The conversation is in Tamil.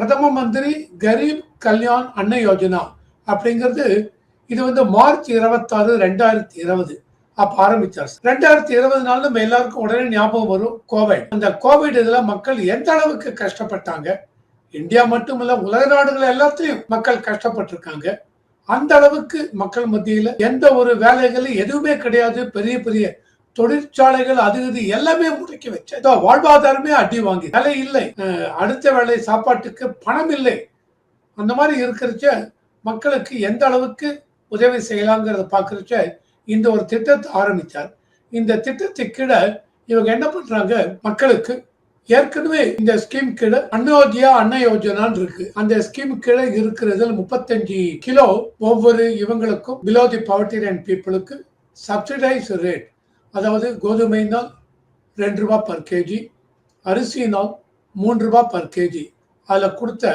பிரதம மந்திரி கரீப் கல்யாண் அன்ன யோஜனா அப்படிங்கிறது இது மார்ச் 26, 2020 அப்ப ஆரம்பிச்சார். 2020 நம்ம எல்லாருக்கும் உடனே ஞாபகம் வரும் கோவிட். அந்த கோவிட் இதுல மக்கள் எந்த அளவுக்கு கஷ்டப்பட்டாங்க. இந்தியா மட்டுமல்ல, உலக நாடுகள் எல்லாத்தையும் மக்கள் கஷ்டப்பட்டிருக்காங்க. அந்த அளவுக்கு மக்கள் மத்தியில எந்த ஒரு வேலைகளும் எதுவுமே கிடையாது. பெரிய பெரிய தொழிற்சாலைகள் அது இது எல்லாமே முடக்கி வச்சு வாழ்வாதாரமே அடி வாங்கி, வேலை இல்லை, அடுத்த வேலை சாப்பாட்டுக்கு பணம் இல்லை. அந்த மாதிரி இருக்கிறச்ச மக்களுக்கு எந்த அளவுக்கு உதவி செய்யலாங்கிறத பாக்குறச்ச இந்த ஒரு திட்டத்தை ஆரம்பித்தார். இந்த திட்டத்துக்கு கீழே இவங்க என்ன பண்றாங்க, மக்களுக்கு ஏற்கனவே இந்த ஸ்கீம் கீழே அன்னோதயா அன்ன யோஜனான்னு இருக்கு. அந்த ஸ்கீம் கீழே இருக்கிறதுல 35 கிலோ ஒவ்வொரு இவங்களுக்கும் பிலோ தி பவர்ட்டி லைன் பீப்புளுக்கு சப்சிடைஸ் ரேட், அதாவது கோதுமைனால் 2 ரூபாய் பர் கேஜி, அரிசினால் 3 ரூபாய் பர் கேஜி, அதில் கொடுத்த